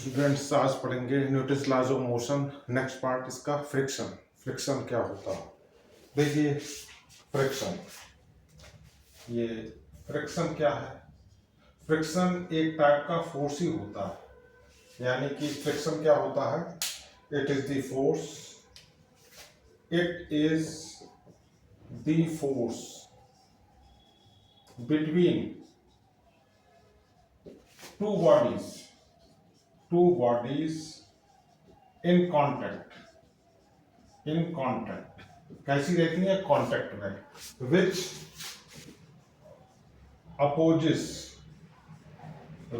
Students आज पढ़ेंगे Newton's laws of motion. Next part इसका फ्रिक्शन। फ्रिक्शन क्या होता है? देखिए फ्रिक्शन, ये फ्रिक्शन क्या है? फ्रिक्शन एक टाइप का फोर्स ही होता है। यानी कि फ्रिक्शन क्या होता है? It is the force, it is the force between two bodies, two bodies in contact कैसी रहती है? कांटेक्ट में, which opposes the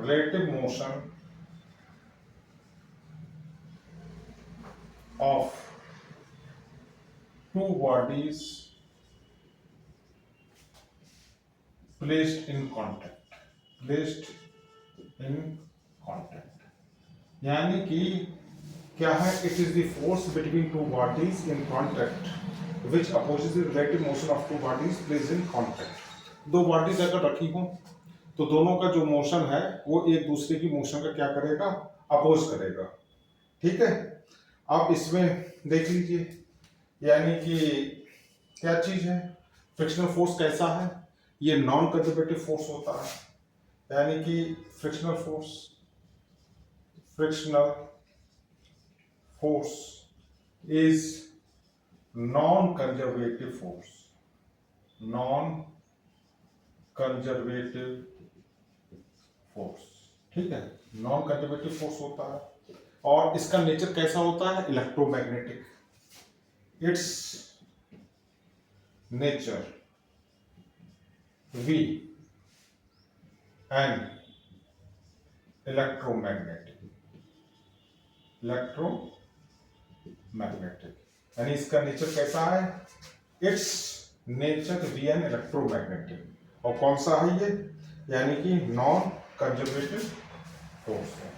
relative motion of two bodies placed in contact यानी कि क्या है? It is the force between two bodies in contact which opposes the relative motion of two bodies placed in contact. दो bodies अगर रखी हो तो दोनों का जो मोशन है वो एक दूसरे की मोशन का क्या करेगा? अपोज करेगा। ठीक है, अब इसमें देख लीजिए, यानी कि क्या चीज है? फ्रिक्शनल फोर्स कैसा है? ये नॉन कंजर्वेटिव फोर्स होता है। यानी कि frictional force is non conservative force. ठीक है, नॉन कंजर्वेटिव फोर्स होता है। और इसका नेचर कैसा होता है? Electromagnetic. It's nature V and electromagnetic यानी इसका नेचर कैसा है? It's nature V an electromagnetic. और कौन सा है ये? यानी कि नॉन कंजर्वेटिव फोर्स है।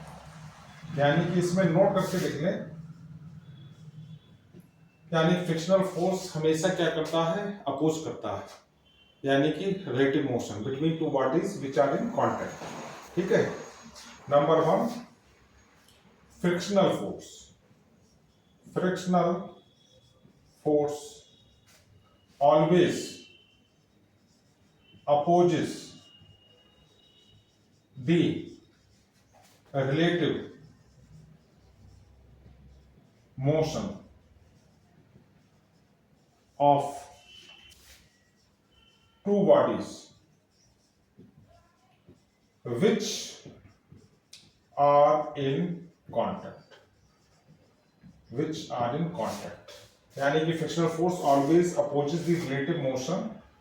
यानी कि इसमें नोट करके लिख लें, यानी फ्रिक्शनल फोर्स हमेशा क्या करता है? अपोज करता है। यानी कि relative motion between two bodies which are in contact. ठीक है, number one, frictional force always opposes the relative motion of two bodies which are in contact यानी कि frictional force always opposes the relative motion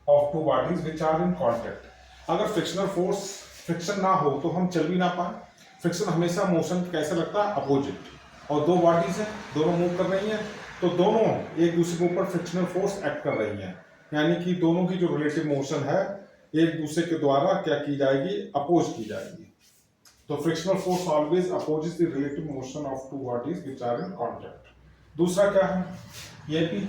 of two bodies which are in contact. अगर friction ना हो तो हम चल भी ना पाए। फ्रिक्शन हमेशा मोशन कैसा लगता है? अपोजिट। और दो बॉडीज हैं, दोनों मूव कर रही हैं, तो दोनों एक दूसरे के ऊपर फ्रिक्शनल फोर्स एक्ट कर रही हैं। यानी कि दोनों की जो रिलेटिव मोशन है एक दूसरे के द्वारा क्या की जाएगी? अपोज की जाएगी। तो frictional force always opposes the relative motion of two bodies which are in contact. दूसरा क्या है? ये भी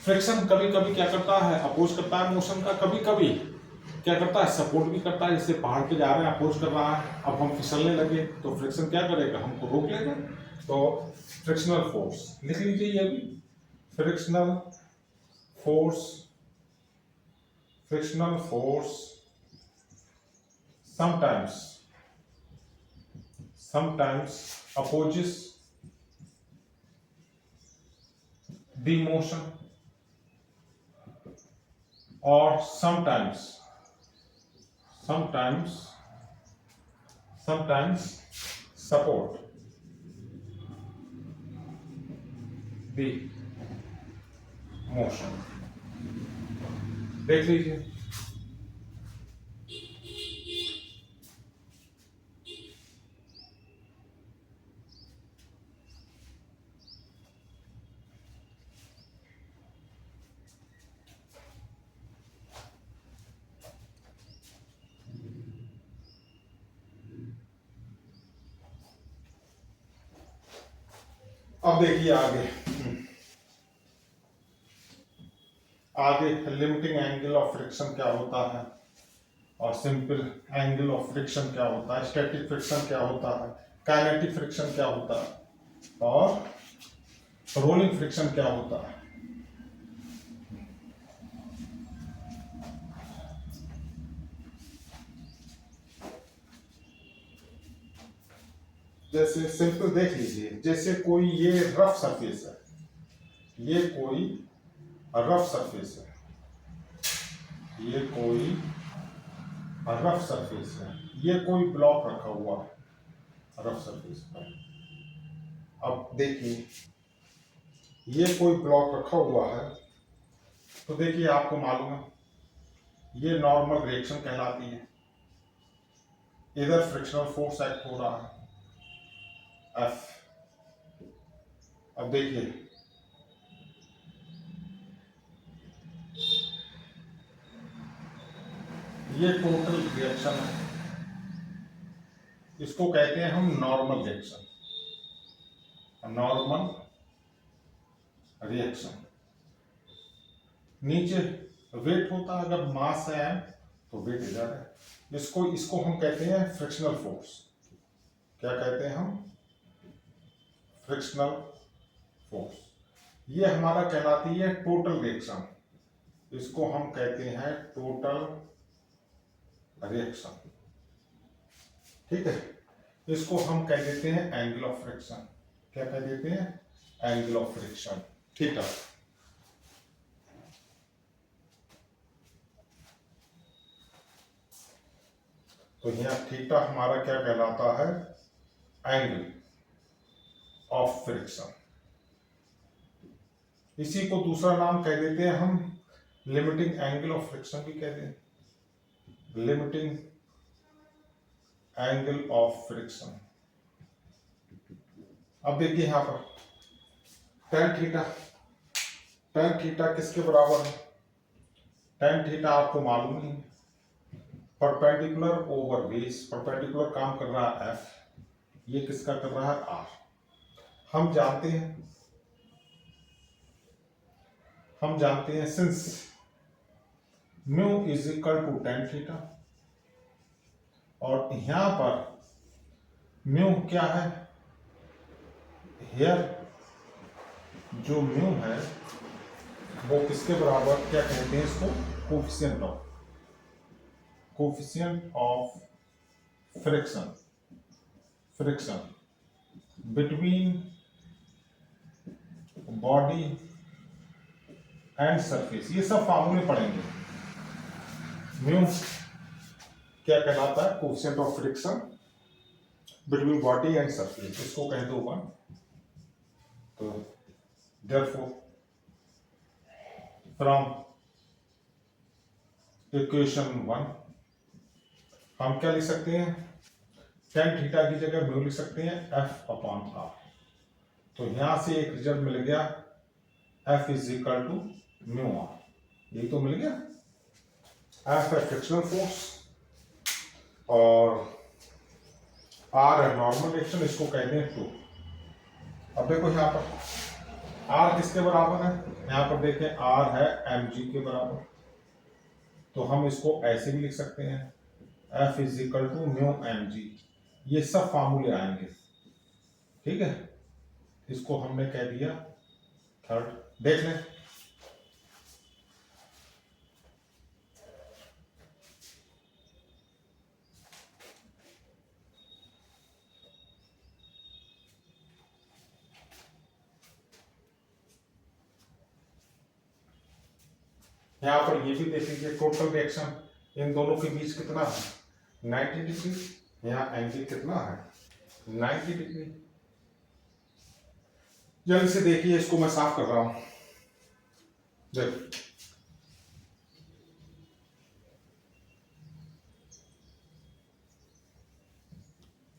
फ्रिक्शन कभी कभी क्या करता है? अपोज करता है मोशन का। कभी कभी क्या करता है? सपोर्ट भी करता है। जैसे पहाड़ पे जा रहे हैं, अपोज कर रहा है, अब हम फिसलने लगे तो फ्रिक्शन क्या करेगा? हमको रोक लेगा। तो फ्रिक्शनल फोर्स लिख लीजिए, ये भी frictional force sometimes opposes the motion or sometimes support the motion। देख लीजिए, अब देखिए आगे, आगे लिमिटिंग एंगल ऑफ फ्रिक्शन क्या होता है, और सिंपल एंगल ऑफ फ्रिक्शन क्या होता है, स्टैटिक फ्रिक्शन क्या होता है, काइनेटिक फ्रिक्शन क्या होता है, और रोलिंग फ्रिक्शन क्या होता है। जैसे सिंपल देख लीजिए, जैसे कोई ये रफ सरफेस है, ये कोई रफ सरफेस है, ये कोई रफ सरफेस है, ये कोई ब्लॉक रखा हुआ है रफ सरफेस पर। अब देखिए ये कोई ब्लॉक रखा हुआ है, तो देखिए आपको मालूम है ये नॉर्मल रिएक्शन कहलाती है। इधर फ्रिक्शनल फोर्स एक्ट हो रहा है F। अब देखिए ये टोटल रिएक्शन है, इसको कहते हैं हम नॉर्मल रिएक्शन, नॉर्मल रिएक्शन। नीचे वेट होता है, अगर मास है तो वेट इधर है। इसको हम कहते हैं फ्रिक्शनल फोर्स। क्या कहते हैं हम? Frictional force. ये हमारा कहलाती है टोटल रिएक्शन, इसको हम कहते हैं टोटल रिएक्शन। ठीक है, इसको हम कह देते हैं एंगल ऑफ फ्रिक्शन। क्या कह देते हैं? Angle of friction. ठीक है, तो यहाँ थीटा हमारा क्या कहलाता है? Angle of friction. इसी को दूसरा नाम कह देते हैं हम लिमिटिंग एंगल ऑफ फ्रिक्शन भी कहते हैं, लिमिटिंग एंगल ऑफ फ्रिक्शन। अब देखिए यहां पर tan थीटा, tan थीटा किसके बराबर है? tan थीटा आपको मालूम नहीं है, परपेंडिकुलर ओवर बेस। परपेंडिकुलर काम कर रहा है F, ये किसका कर रहा है? R। हम जानते हैं since mu is equal to tan theta, और यहां पर म्यू क्या है? हेयर जो म्यू है वो किसके बराबर, क्या कहते हैं इसको? Coefficient of friction between body and surface. ये सब फार्मूले पढ़ेंगे। म्यू क्या कहलाता है? Coefficient of friction between body and surface, इसको कह दो 1। तो therefore from इक्वेशन 1 हम क्या लिख सकते हैं? tan थीटा की जगह म्यू लिख सकते हैं F अपॉन R। तो यहां से एक रिजल्ट मिल गया, F is equal to mu R। यही तो मिल गया। F है फ्रिक्शनल फोर्स और R है नॉर्मल रिएक्शन, इसको कहते हैं 2। अब देखो यहाँ पर R किसके बराबर है? यहाँ पर देखें R है mg के बराबर, तो हम इसको ऐसे भी लिख सकते हैं F is equal to mu mg। ये सब फार्मूले आएंगे। ठीक है, इसको हमने कह दिया थर्ड। देख लें, यहाँ पर ये भी देख लीजिए टोटल रिएक्शन इन दोनों के बीच कितना है? 90 डिग्री। यहाँ एंगल कितना है? 90 डिग्री। जल्दी से देखिए, इसको मैं साफ कर रहा हूं। देखो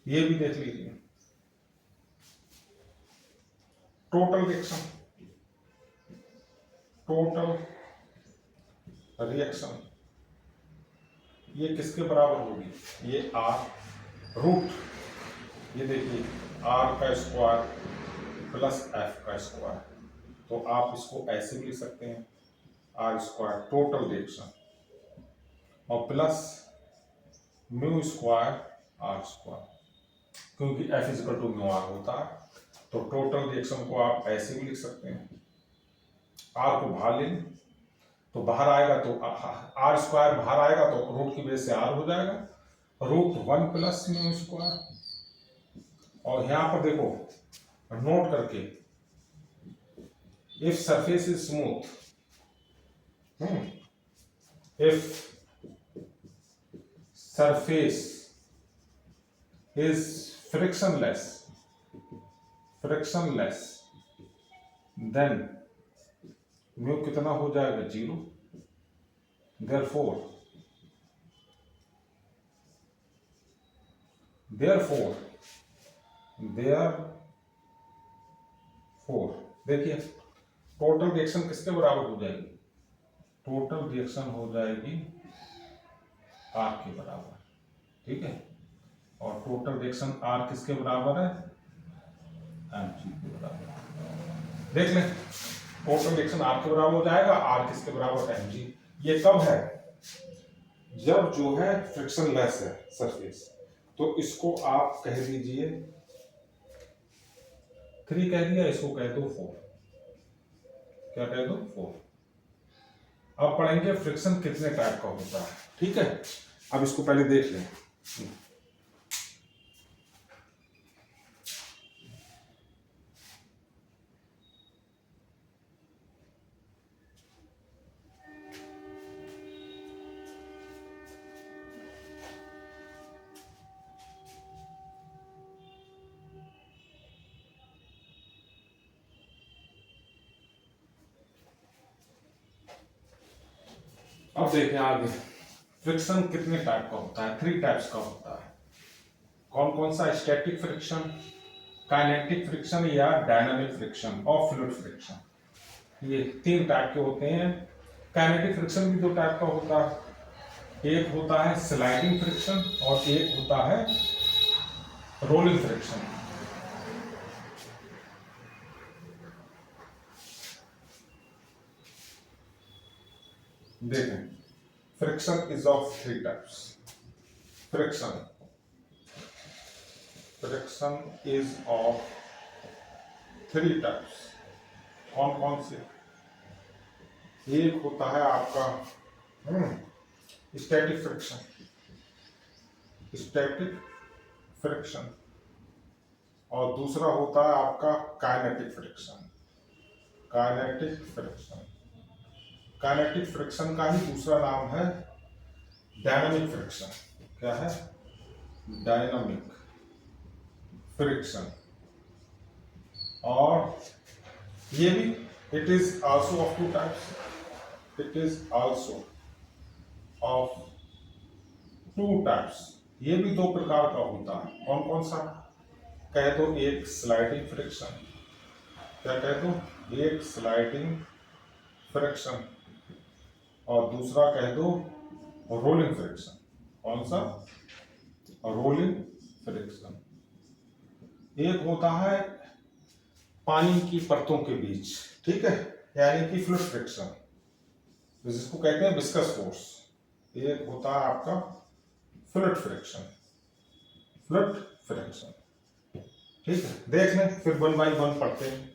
ये भी देख लीजिए टोटल रिएक्शन ये किसके बराबर होगी? ये R रूट, ये देखिए R का स्क्वायर प्लस F का स्क्वायर। तो आप इसको ऐसे भी लिख सकते हैं आर स्क्वायर टोटल रिएक्शन और plus mu square R square, क्योंकि F is equal to mu R होता है। तो टोटल रिएक्शन को आप ऐसे भी लिख सकते हैं, आर को बाहर ले लें तो बाहर आएगा तो आर स्क्वायर बाहर आएगा तो रूट की बेस से आर हो जाएगा, रूट 1 प्लस म्यू स्क्वायर। और यहां पर देखो नोट करके, if surface is smooth, if surface is frictionless then mu कितना हो जाएगा 0। therefore देखिए टोटल रिएक्शन किसके बराबर हो जाएगी, टोटल रिएक्शन हो जाएगी आर के बराबर, ठीक है। और टोटल रिएक्शन आर किसके बराबर है, एमजी के बराबर। देख लें टोटल रिएक्शन आर के बराबर हो जाएगा, आर किसके बराबर, एमजी। ये कब है, जब जो है फ्रिक्शन लेस है सरफेस। तो इसको आप कह दीजिए 3 कह दिया, इसको कह दो 4। क्या कह दो 4। अब पढ़ेंगे फ्रिक्शन कितने टाइप का होता है, ठीक है। अब इसको पहले देख लें। अब देखें आगे फ्रिक्शन कितने टाइप का होता है, 3 टाइप्स का होता है। कौन कौन सा, स्टैटिक फ्रिक्शन, काइनेटिक फ्रिक्शन या डायनामिक फ्रिक्शन और फ्लूइड फ्रिक्शन। ये 3 टाइप के होते हैं। काइनेटिक फ्रिक्शन भी 2 टाइप का होता है, एक होता है स्लाइडिंग फ्रिक्शन और एक होता है रोलिंग फ्रिक्शन। देखें friction is of 3 types. Friction is of 3 types. कौन कौन से, एक होता है आपका स्टैटिक फ्रिक्शन और दूसरा होता है आपका काइनेटिक फ्रिक्शन का ही दूसरा नाम है डायनामिक फ्रिक्शन। क्या है, डायनामिक फ्रिक्शन। और ये भी it is also of 2 types, ये भी 2 प्रकार का होता है। कौन कौन सा, कह दो एक स्लाइडिंग फ्रिक्शन, क्या कह दो, एक स्लाइडिंग फ्रिक्शन और दूसरा कह दो रोलिंग फ्रिक्शन। कौन सा, रोलिंग फ्रिक्शन। एक होता है पानी की परतों के बीच, ठीक है, यानी कि फ्लूइड फ्रिक्शन, जिसको कहते हैं विस्कस फोर्स। एक होता है आपका फ्लूइड फ्रिक्शन, ठीक है। देख लें फिर 1 बाई 1 पढ़ते हैं।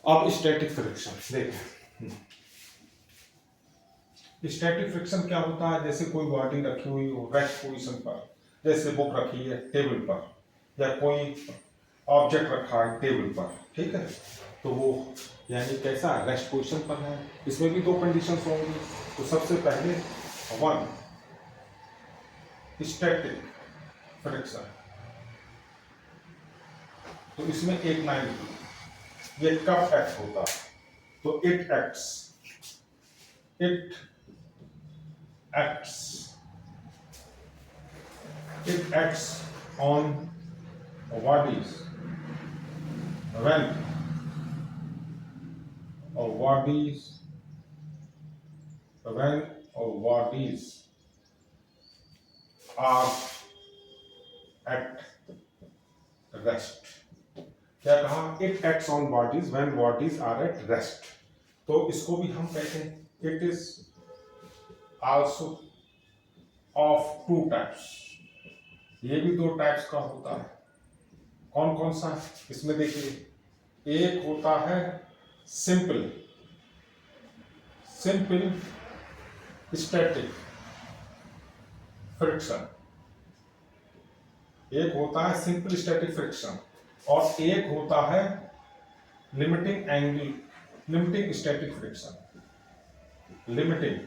अब स्टैटिक फ्रिक्शन देखें। स्टैटिक फ्रिक्शन क्या होता है, जैसे कोई बॉडी रखी हुई हो रेस्ट पोजीशन पर, जैसे बुक रखी है टेबल पर या कोई ऑब्जेक्ट रखा है टेबल पर, ठीक है, तो वो यानी कैसा रेस्ट पोजीशन पर है। इसमें भी 2 कंडीशंस होंगी। तो सबसे पहले 1 स्टैटिक फ्रिक्शन, तो इसमें एक लाइन, ये कब एक्ट होता है, तो it acts it acts on bodies when bodies when bodies are at rest. क्या कहा? It acts on bodies when bodies are at rest. तो इसको भी हम कहते हैं it is also of two types. ये भी दो टाइप्स का होता है. कौन कौन सा? इसमें देखिए, एक होता है सिंपल स्टैटिक फ्रिक्शन. एक होता है सिंपल स्टैटिक फ्रिक्शन और एक होता है limiting static friction. Limiting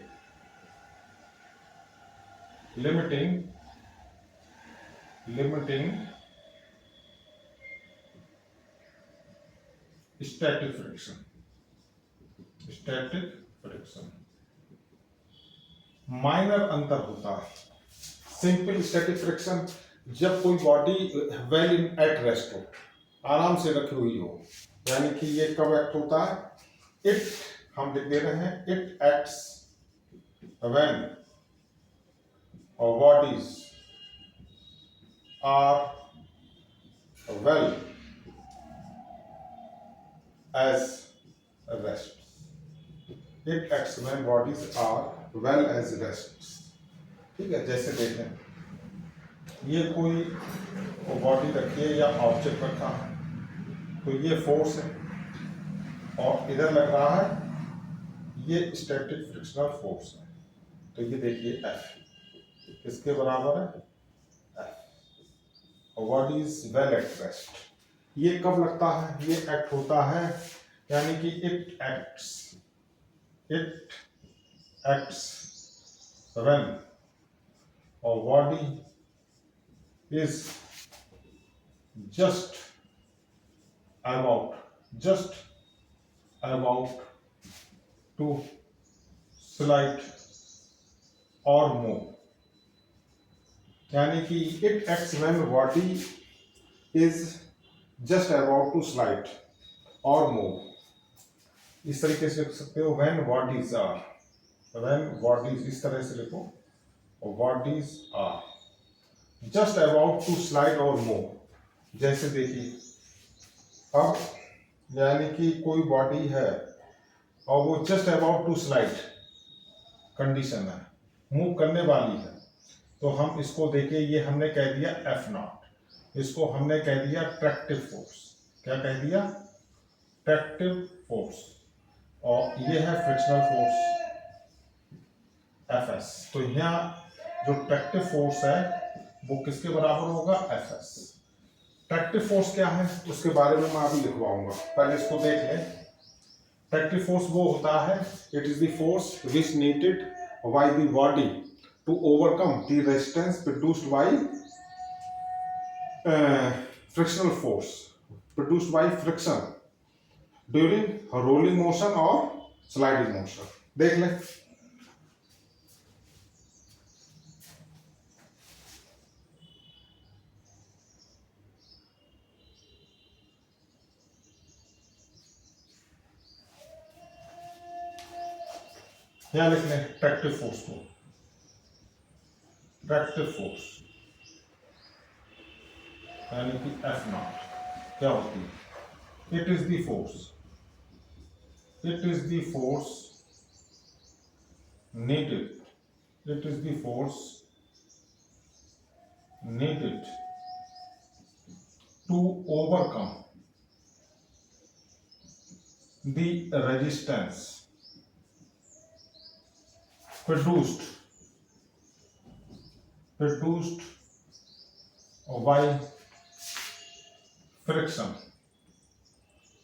static friction. Minor अंतर होता है. सिंपल स्टैटिक फ्रिक्शन जब कोई body well in at rest हो, आराम से रखी हुई हो, यानी कि ये कब एक्ट होता है? इट, हम लिख दे रहे हैं, इट एक्ट्स व्हेन और bodies are well as rest. It acts when bodies are well as rest. ठीक है, जैसे देखें, ये कोई बॉडी रखी है या ऑब्जेक्ट रखा है, तो ये फोर्स है और इधर लग रहा है ये स्टैटिक फ्रिक्शनल फोर्स है. तो ये देखिए F किसके बराबर है? F. और body is well at rest. ये कब लगता है? ये एक्ट होता है, यानी कि इट एक्ट्स व्हेन और body is just about to slide or move. यानी कि it acts when body is just about to slide or move. इस तरीके से लिख सकते हो, when bodies, इस तरह से लिखो, bodies are just about to slide और मूव. जैसे देखिए, अब यानी कि कोई बॉडी है और वो just about to slide condition है, मूव करने वाली है, तो हम इसको देखिए, ये हमने कह दिया F नॉट, इसको हमने कह दिया ट्रैक्टिव फोर्स. क्या कह दिया? Tractive force. और ये है फ्रिक्शनल फोर्स Fs. तो यहाँ जो ट्रैक्टिव फोर्स है वो किसके बराबर होगा? Fs. ट्रैक्टिव फोर्स क्या है उसके बारे में मैं अभी लिखवाऊंगा, पहले इसको देख लें. ट्रैक्टिव फोर्स वो होता है, it is the force which needed by the body to overcome the resistance produced by frictional force, produced by friction during rolling motion और स्लाइडिंग मोशन. देख लें. यहां लिख लें ट्रैक्टिव फोर्स को. ट्रैक्टिव फोर्स यानी कि F नॉट क्या होती है? It is the force needed to overcome the resistance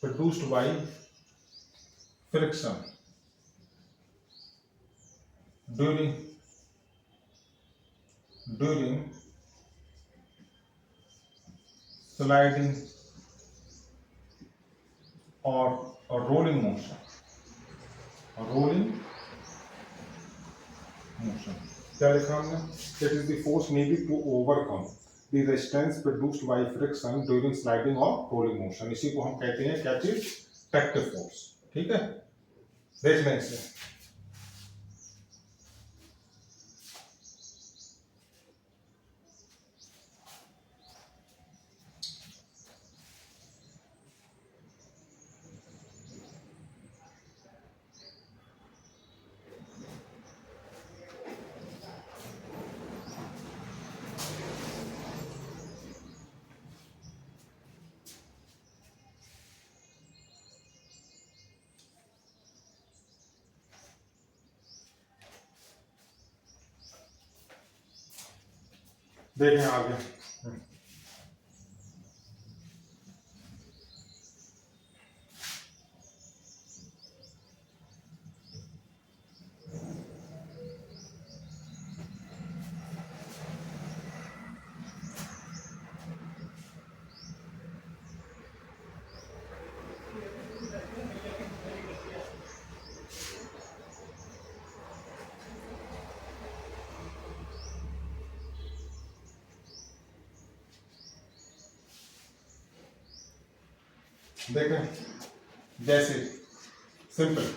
produced by friction during sliding or rolling motion. क्या लिखा हमने? It is the force needed to overcome the resistance produced by friction during sliding और rolling motion. इसी को हम कहते हैं क्या चीज? Tractive force. ठीक है, देख लें इसे। देखें आगे। देखें जैसे सिंपल,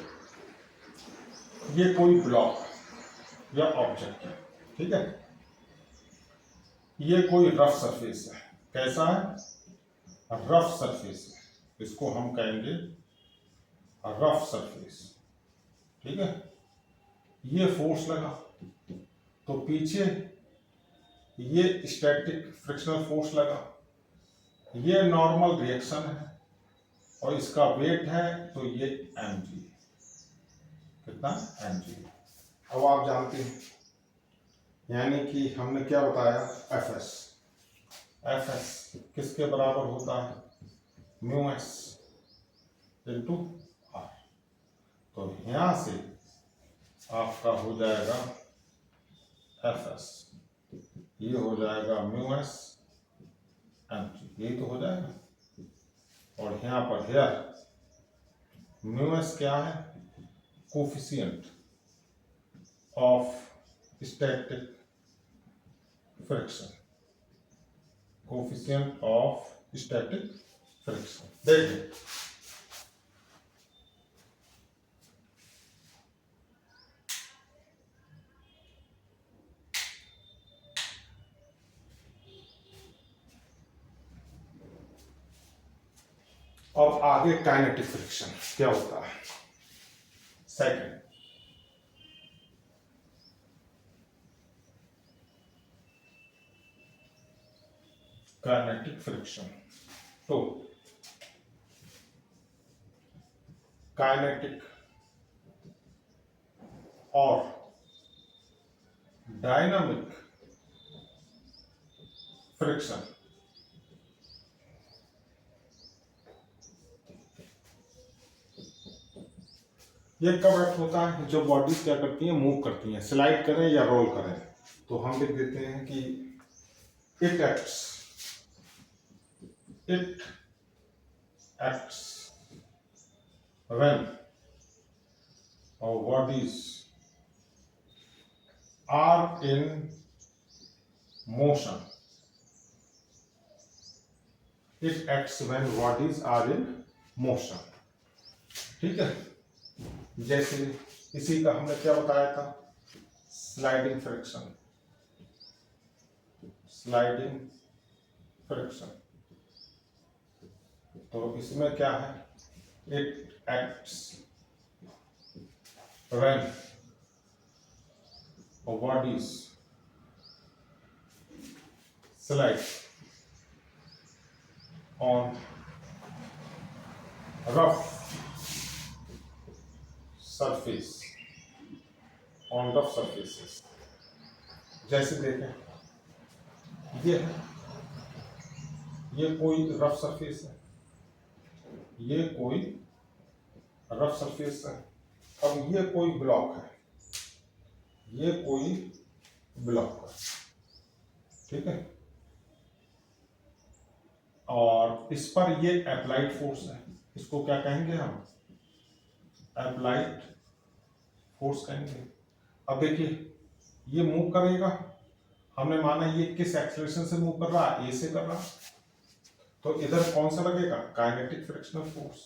ये कोई ब्लॉक या ऑब्जेक्ट है, ठीक है, ये कोई रफ सरफेस है। कैसा है? रफ सरफेस है, इसको हम कहेंगे रफ सरफेस। ठीक है, ये फोर्स लगा तो पीछे ये स्टैटिक फ्रिक्शनल फोर्स लगा, ये नॉर्मल रिएक्शन है और इसका वेट है तो ये mg, कितना? mg। अब आप जानते हैं, यानी कि हमने क्या बताया? fs किसके बराबर होता है? μs into r। तो यहां से आपका हो जाएगा fs, ये हो जाएगा μs mg, यही तो हो जाएगा। और यहाँ पर हेयर म्यूएस क्या है? Coefficient of static friction, coefficient of static friction. देखिए अब आगे काइनेटिक फ्रिक्शन क्या होता है? Second, kinetic friction. तो काइनेटिक और डायनामिक फ्रिक्शन ये कब एक्ट होता है? जो बॉडीज क्या करती हैं? मूव करती हैं, स्लाइड करें या रोल करें। तो हम लिख देते हैं कि it acts when our bodies are in motion. It acts when bodies are in motion. ठीक है, जैसे इसी का हमने क्या बताया था? Sliding friction, sliding friction. तो इसमें क्या है? It acts when bodies slide on rough surface, on rough surfaces। जैसे देखें ये है, ये कोई रफ सरफेस है, ये कोई रफ सरफेस है। अब ये कोई ब्लॉक है, ये कोई ब्लॉक है, ठीक है, और इस पर ये अप्लाइड फोर्स है। इसको क्या कहेंगे हम? अप्लाइड फोर्स कहेंगे। अब देखिए ये मूव करेगा, हमने माना ये किस एक्सेलरेशन से मूव कर रहा है, ए से कर रहा, तो इधर कौन सा लगेगा, काइनेटिक फ्रिक्शनल फोर्स।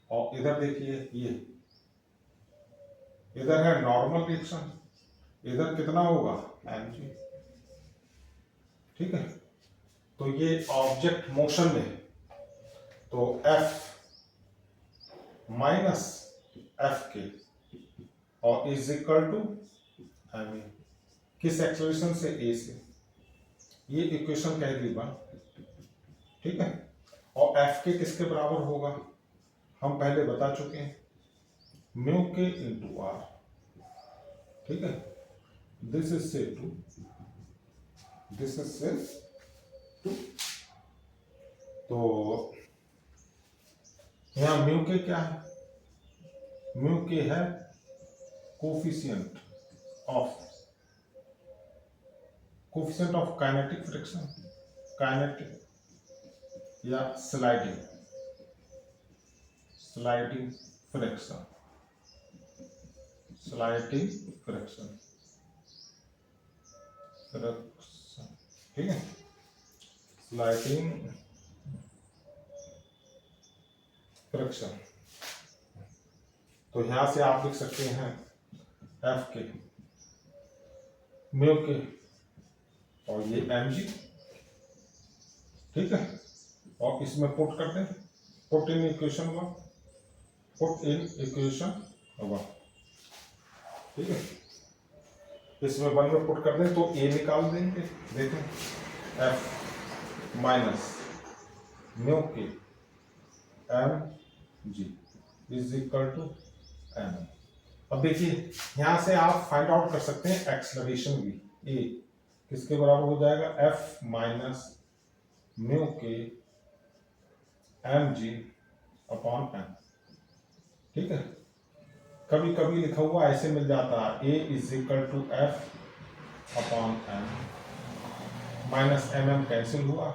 और इधर देखिए ये इधर है नॉर्मल रिएक्शन, इधर कितना होगा mg, ठीक है। तो ये ऑब्जेक्ट मोशन में, तो F माइनस एफ के और इज इक्वल टू एम, किस एक्सेलरेशन से, ए से, ये इक्वेशन कह दी बन, ठीक है। और एफ के किसके बराबर होगा, हम पहले बता चुके हैं, म्यू के इंटू आर, ठीक है। दिस इज से टू, दिस इज से टू, तो यहां म्यू के क्या है, म्यू के है coefficient of kinetic friction, kinetic या स्लाइडिंग फ्रिक्शन, ठीक है, स्लाइडिंग फ्रिक्शन। तो यहां से आप लिख सकते हैं एफ के, म्यू के और ये mg, ठीक है। और इसमें पुट करते हैं, पुट इन इक्वेशन वन, ठीक है। इसमें वन में पुट कर दें तो a निकाल देंगे, देखें f माइनस म्यू के mg is equal to m। अब देखिए यहां से आप फाइंड आउट कर सकते हैं एक्सेलरेशन भी, a किसके बराबर हो जाएगा, f माइनस म्यू के mg अपॉन m, ठीक है। कभी कभी लिखा हुआ ऐसे मिल जाता है, a is equal to f upon m, minus mm cancel हुआ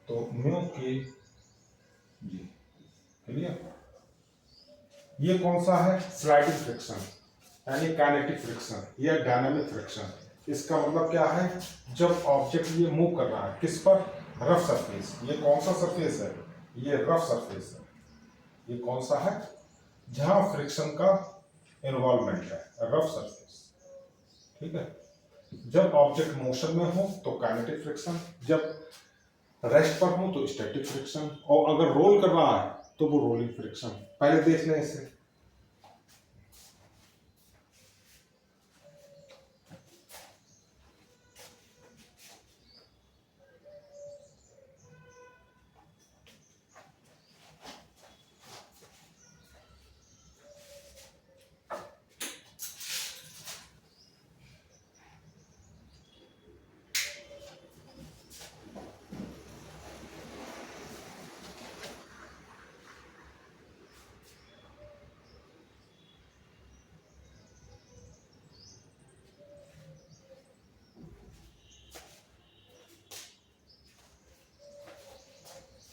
तो म्यू के g, क्लियर। ये कौन सा है, स्लाइडिंग फ्रिक्शन यानी काइनेटिक फ्रिक्शन या डायनामिक फ्रिक्शन। इसका मतलब क्या है, जब ऑब्जेक्ट ये मूव कर रहा है किस पर, रफ सरफेस, ये कौन सा सरफेस है, ये रफ सरफेस है, ये कौन सा है जहां फ्रिक्शन का इन्वॉल्वमेंट है, रफ सरफेस, ठीक है। जब ऑब्जेक्ट मोशन में हो तो काइनेटिक फ्रिक्शन, जब रेस्ट पर हो तो स्टैटिक फ्रिक्शन, और अगर रोल कर रहा है तो वो रोलिंग फ्रिक्शन। पहले देख लें इसे,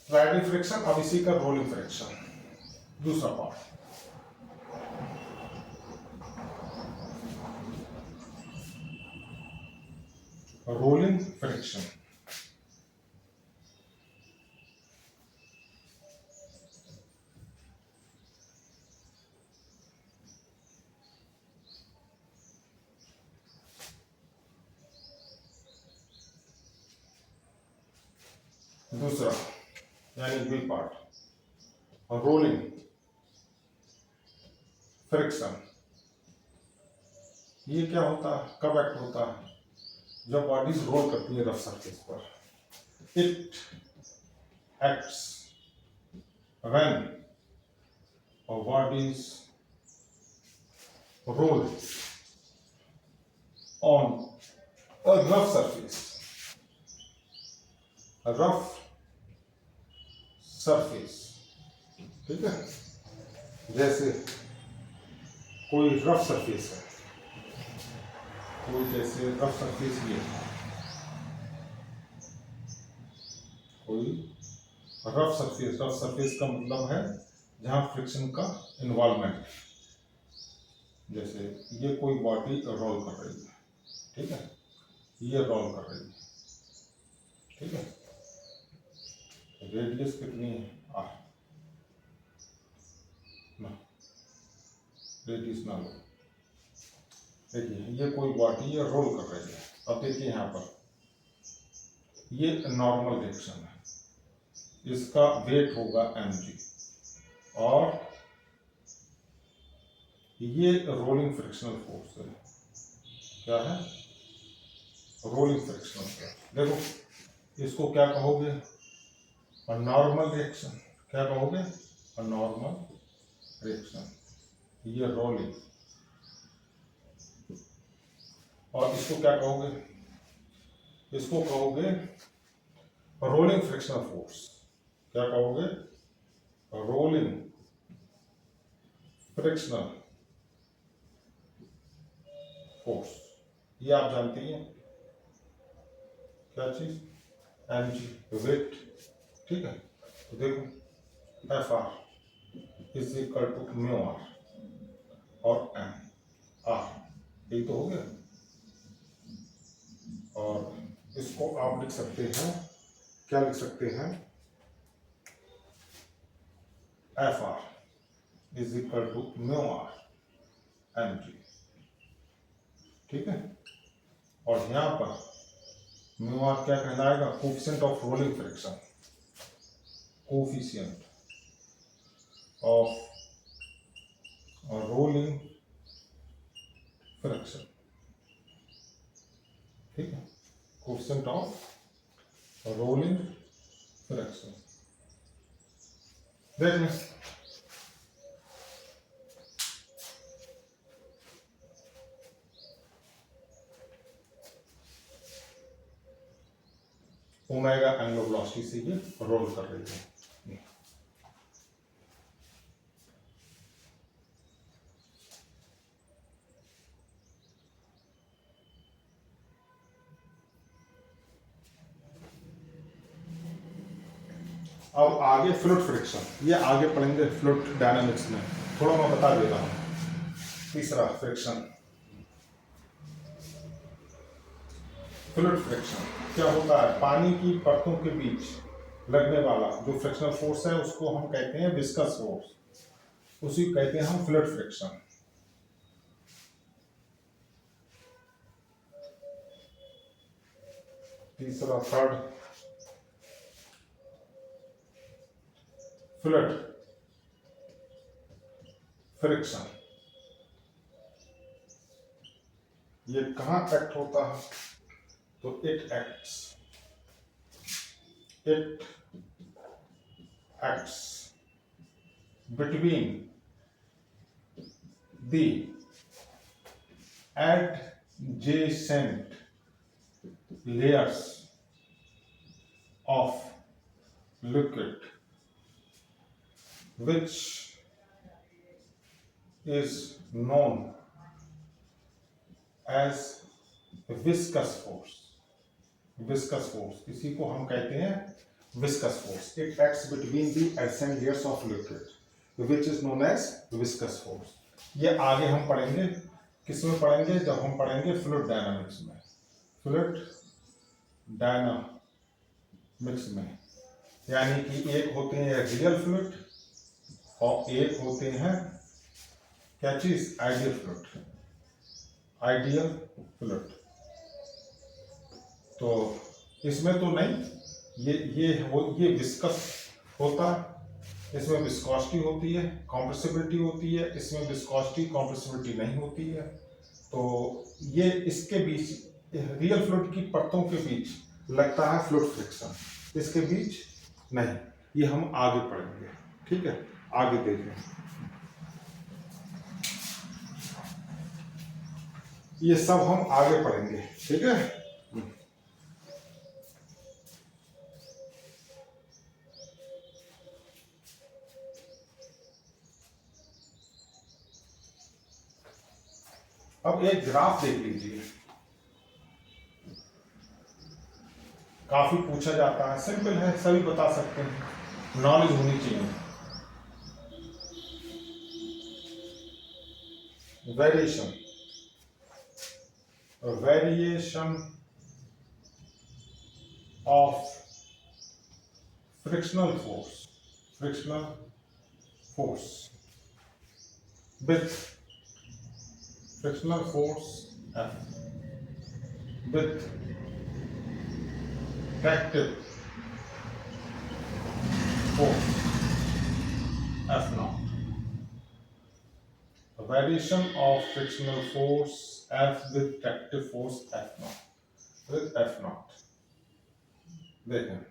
स्लाइडिंग फ्रिक्शन, अब इसी का रोलिंग फ्रिक्शन, दूसरा पार्ट। रोलिंग फ्रिक्शन, दूसरा यानी बी पार्ट, रोलिंग फ्रिक्शन। ये क्या होता है, कब एक्ट होता है, जब बॉडीज रोल करती है रफ सरफेस पर। It acts when bodies roll on a rough surface, ठीक है। जैसे कोई रफ सरफेस है, कोई जैसे रफ सरफेस ये, कोई रफ सरफेस का मतलब है जहां फ्रिक्शन का इन्वॉल्वमेंट, जैसे ये कोई बॉडी रोल कर रही है, ठीक है, ये रोल कर रही है, ठीक है। रेडियस कितनी है, आर ना, रेडियस ना लो। देखिए ये कोई बॉडी ये रोल कर रही है। अब देखिए यहाँ पर ये नॉर्मल डायरेक्शन है, इसका वेट होगा mg, और ये रोलिंग फ्रिक्शनल फोर्स है। क्या है, रोलिंग फ्रिक्शनल फोर्स। देखो इसको क्या कहोगे, नॉर्मल रिएक्शन। क्या कहोगे, नॉर्मल रिएक्शन। ये रोलिंग, और इसको क्या कहोगे, इसको कहोगे रोलिंग फ्रिक्शनल फोर्स। क्या कहोगे, रोलिंग फ्रिक्शनल फोर्स। ये आप जानती हैं क्या चीज, mg वेट, ठीक है। तो देखो F R is equal to mu R और एम आर, यही तो हो गया। और इसको आप लिख सकते हैं, क्या लिख सकते हैं, F R is equal to mu R M G, ठीक है। और यहां पर म्यू आर क्या कहलाएगा, coefficient of rolling friction, coefficient of rolling friction, ठीक है, कोफिशिएंट ऑफ रोलिंग फ्रिक्शन। देख लें, ओमेगा एंगल ऑफ वेलोसिटी से ये रोल कर रही है। अब आगे फ्लूइड फ्रिक्शन, ये आगे पढ़ेंगे फ्लूइड डायनामिक्स में, थोड़ा मैं बता दे रहा हूं। तीसरा फ्रिक्शन, फ्लूइड फ्रिक्शन क्या होता है, पानी की परतों के बीच लगने वाला जो फ्रिक्शनल फोर्स है उसको हम कहते हैं विस्कस फोर्स, उसी को कहते हैं हम फ्लूइड फ्रिक्शन। तीसरा थर्ड फ्लूइड फ्रिक्शन, ये कहां एक्ट होता है, तो it acts between the adjacent layers of liquid which is known as viscous force। Viscous force, इसी को हम कहते हैं viscous force. It acts between the adjacent layers of liquid which is known as viscous force. ये आगे हम पढ़ेंगे, किसमें पढ़ेंगे, जब हम पढ़ेंगे फ्लूइड डायनामिक्स में, फ्लूइड डायनामिक्स में। यानी कि एक होते हैं रियल फ्लूइड और एक होते हैं क्या चीज, आइडियल फ्लूइड, आइडियल फ्लूइड। तो इसमें तो नहीं, ये विस्कस होता है, इसमें विस्कोसिटी होती है, कॉम्प्रेसिबिलिटी होती है, इसमें विस्कोसिटी कॉम्प्रेसिबिलिटी नहीं होती है। तो ये इसके बीच, रियल फ्लूइड की परतों के बीच लगता है फ्लूइड फ्रिक्शन, इसके बीच नहीं। ये हम आगे पढ़ेंगे, ठीक है, आगे देखें। ये सब हम आगे पढ़ेंगे, ठीक है। अब एक ग्राफ देख लीजिए, काफी पूछा जाता है, सिंपल है, सभी बता सकते हैं, नॉलेज होनी चाहिए। Variation variation of frictional force with frictional force F with tractive force F naught. Variation of frictional force F with tractive force F naught with F naught. देखें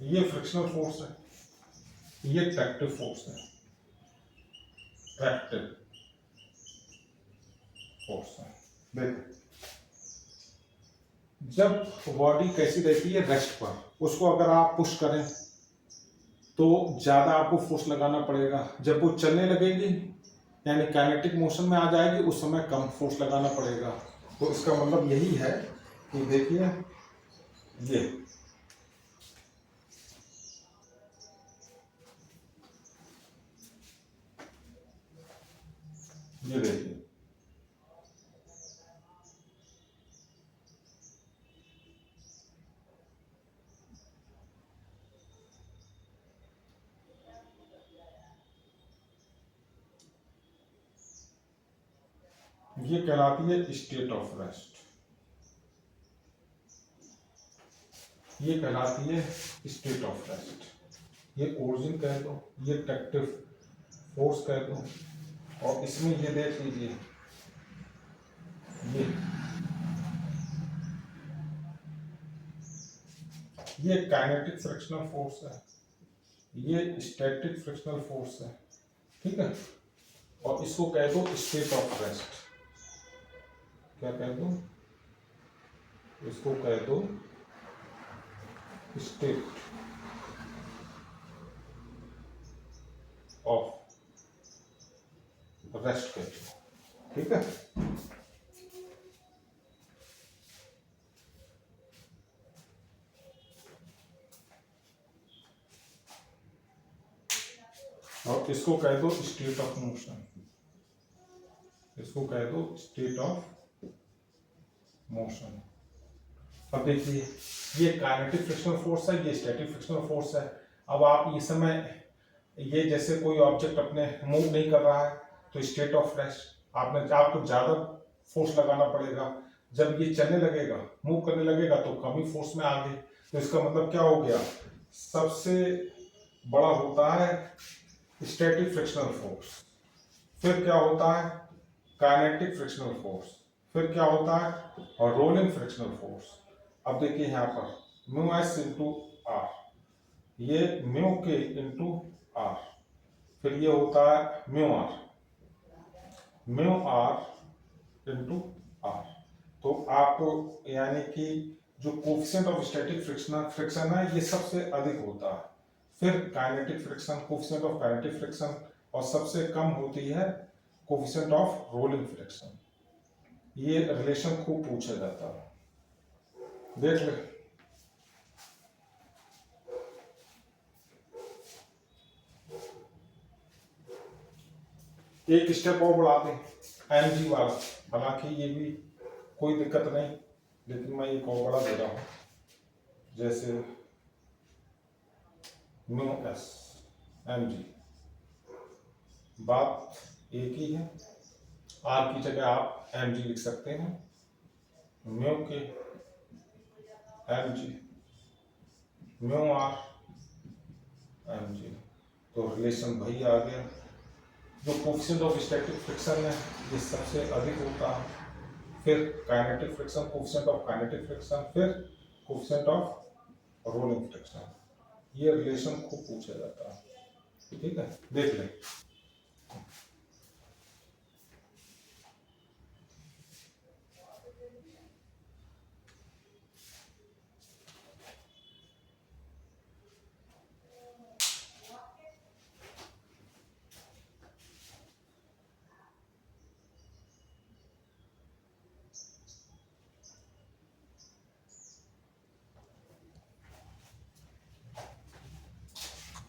ये फ्रिक्शनल फोर्स है, ये ट्रैक्टिव फोर्स है, tractive force है। देखें जब body कैसी रहती है रेस्ट पर, उसको अगर आप पुश करें तो ज्यादा आपको फोर्स लगाना पड़ेगा, जब वो चलने लगेगी यानी काइनेटिक मोशन में आ जाएगी उस समय कम फोर्स लगाना पड़ेगा। तो इसका मतलब यही है कि देखिए ये देखिए ये कहलाती है स्टेट ऑफ रेस्ट, ये कहलाती है स्टेट ऑफ रेस्ट। ये ओरिजिन कह दो, ये ट्रैक्टिव फोर्स कह दो, और इसमें ये देख लीजिए ये काइनेटिक फ्रिक्शनल फोर्स है, ये स्टैटिक फ्रिक्शनल फोर्स है, ठीक है। और इसको कह दो स्टेट ऑफ रेस्ट। क्या कह दो? इसको कह दो स्टेट ऑफ रेस्ट कह दो, ठीक है। और इसको कह दो स्टेट ऑफ मोशन, इसको कह दो स्टेट ऑफ मोशन। अब देखिए ये काइनेटिक फ्रिक्शनल फोर्स है, ये स्टैटिक फ्रिक्शनल फोर्स है। अब आप ये समय ये जैसे कोई ऑब्जेक्ट अपने मूव नहीं कर रहा है तो स्टेट ऑफ रेस्ट, आपको ज्यादा फोर्स लगाना पड़ेगा। जब ये चलने लगेगा, मूव करने लगेगा तो कम ही फोर्स में आ गए। तो इसका मतलब क्या हो गया, सबसे बड़ा होता है स्टैटिक फ्रिक्शनल फोर्स, फिर क्या होता है काइनेटिक फ्रिक्शनल फोर्स, फिर क्या होता है और रोलिंग फ्रिक्शनल फोर्स। अब देखिए यहाँ पर म्यू एस इंटू आर, ये म्यू के इंटू आर, फिर ये होता है म्यू आर इंटू आर। तो आपको यानी कि जो कोफिशिएंट ऑफ स्टैटिक फ्रिक्शन है ये सबसे अधिक होता है, फिर kinetic friction, coefficient of kinetic friction, और सबसे कम होती है कोफिशिएंट ऑफ रोलिंग फ्रिक्शन। ये रिलेशन खूब पूछा जाता है, देख ले। एक स्टेप और बढ़ा दें एमजी वाला, हालांकि ये भी कोई दिक्कत नहीं, लेकिन मैं एक और बढ़ा दे रहा हूं, जैसे म्यू एस एमजी, बात एक ही है। आर की जगह आप एमजी लिख सकते हैं, म्यू के एमजी, म्यू आर एमजी। तो रिलेशन वही आ गया। जो कोफिशिएंट ऑफ स्टैटिक फ्रिक्शन है ये सबसे अधिक होता है, फिर kinetic friction, coefficient of kinetic friction, फिर कोफिशिएंट ऑफ रोलिंग फ्रिक्शन। ये रिलेशन खूब पूछा जाता है, ठीक है, देख लें।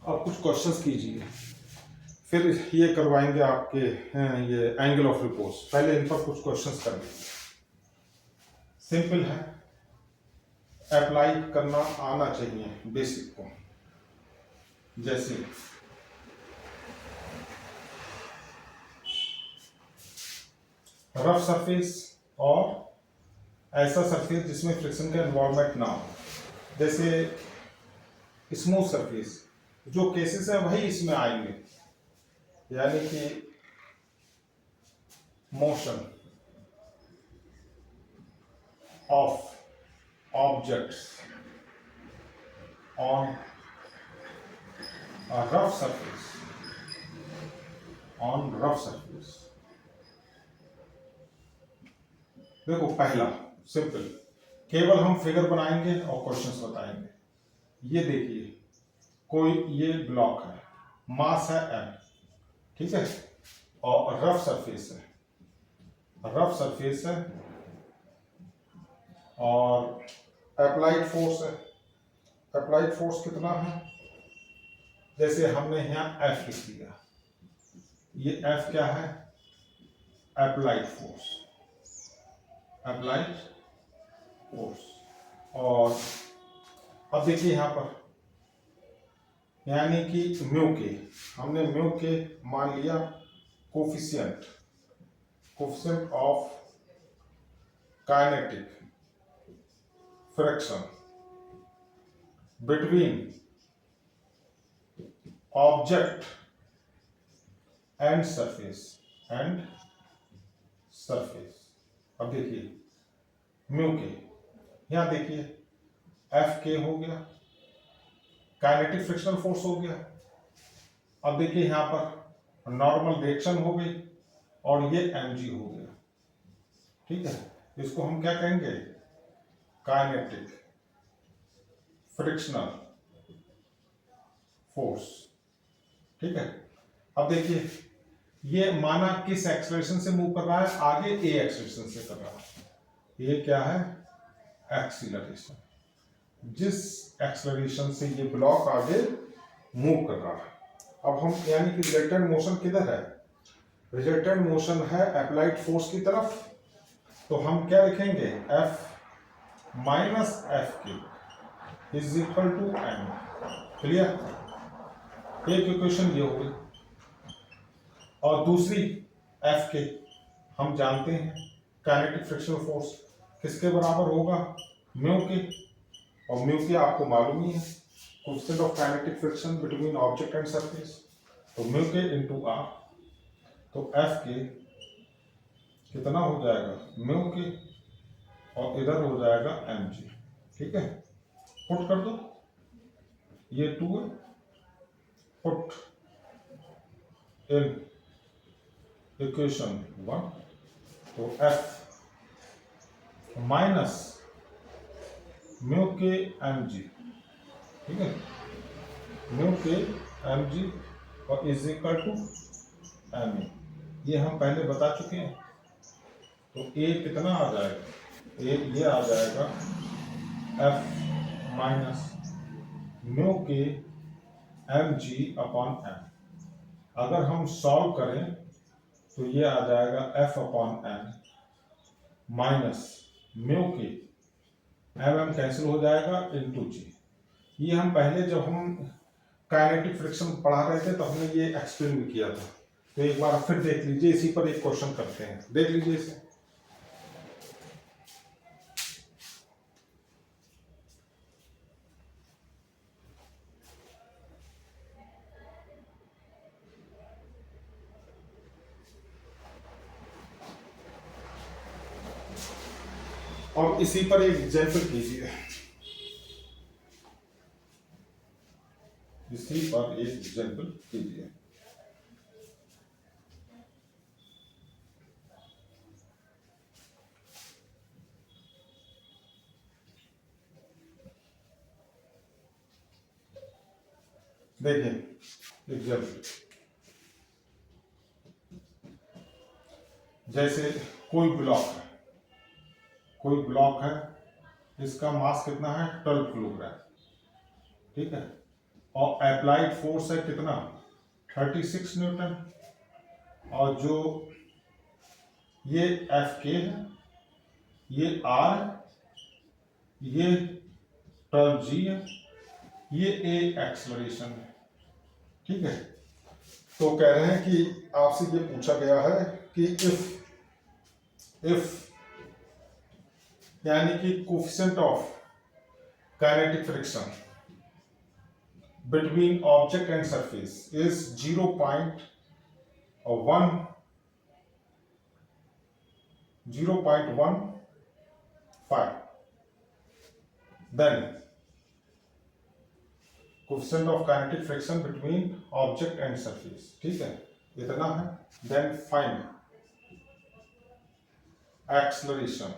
अब कुछ क्वेश्चंस कीजिए। फिर ये करवाएंगे आपके ये एंगल ऑफ रिपोर्स। पहले इन पर कुछ क्वेश्चंस कर लेंगे। सिंपल है, अप्लाई करना आना चाहिए बेसिक को। जैसे रफ सरफेस और ऐसा सरफेस जिसमें फ्रिक्शन का इन्वॉल्वमेंट ना हो। जैसे स्मूथ सरफेस, जो केसेस है वही इसमें आएंगे, यानी कि motion of objects on a rough surface, on rough surface। देखो पहला सिंपल, केवल हम फिगर बनाएंगे और क्वेश्चंस बताएंगे। ये देखिए, कोई ये ब्लॉक है, मास है m, ठीक है, और रफ सरफेस है, रफ सरफेस है और अप्लाइड फोर्स है। अप्लाइड फोर्स कितना है? जैसे हमने यहाँ F लिख दिया, ये F क्या है? Applied force, applied force. और अब देखिए यहाँ पर, यानी कि म्यू के, हमने म्यू के मान लिया coefficient, coefficient of kinetic friction between object and surface, and surface. अब देखिए म्यू के, यहां देखिए एफ के हो गया, काइनेटिक फ्रिक्शनल फोर्स हो गया। अब देखिए यहां पर नॉर्मल रिएक्शन हो गई और ये mg हो गया, ठीक है। इसको हम क्या कहेंगे? काइनेटिक फ्रिक्शनल फोर्स, ठीक है। अब देखिए ये माना किस एक्सेलरेशन से मूव कर रहा है? आगे ए एक्सेलरेशन से कर रहा है। ये क्या है? एक्सीलरेशन। जिस एक्सेलरेशन से ये ब्लॉक आगे मूव कर रहा है। अब हम यानी कि रिजल्टेंट मोशन किधर है? रिजल्टेंट मोशन है अप्लाइड फोर्स की तरफ, तो हम क्या लिखेंगे? F minus f k is equal to m। Clear? एक इक्वेशन ये हो गई, और दूसरी F के हम जानते हैं काइनेटिक फ्रिक्शनल फोर्स किसके बराबर होगा? म्यू के, और म्यू के आपको मालूम ही है coefficient of kinetic friction between object and surface, तो म्यू के इनटू r। तो F के कितना हो जाएगा? म्यू के, और इधर हो जाएगा mg, ठीक है। पुट कर दो, ये 2 है, पुट इन इक्वेशन 1, तो F माइनस म्यू के mg, ठीक है, म्यू के mg और इज इक्वल टू ma। ये हम पहले बता चुके हैं, तो a कितना आ जाएगा? ये आ जाएगा F माइनस म्यू के mg अपॉन m। अगर हम सॉल्व करें तो ये आ जाएगा F upon m minus mu के m कैंसिल हो जाएगा इनटू g। ये हम पहले जब हम काइनेटिक फ्रिक्शन पढ़ा रहे थे तो हमने ये एक्सप्लेन भी किया था, तो एक बार फिर देख लीजिए। इसी पर एक क्वेश्चन करते हैं, देख लीजिए इसे। और इसी पर एक एग्जाम्पल कीजिए, इसी पर एक एग्जाम्पल कीजिए। देखिए एग्जाम्पल, जैसे कोई ब्लॉक है, कोई ब्लॉक है, इसका मास कितना है? 12 किलोग्राम, ठीक है, और अप्लाइड फोर्स है कितना? 36 न्यूटन, और जो ये एफ के है, ये आर है, ये 12G है, ये ए एक्सलरेशन है। ठीक है, तो कह रहे हैं कि आपसे ये पूछा गया है कि इफ यानी कि coefficient of kinetic friction between object and surface is 0.15, then coefficient of kinetic friction between object and surface, ठीक है, इतना है। Then find acceleration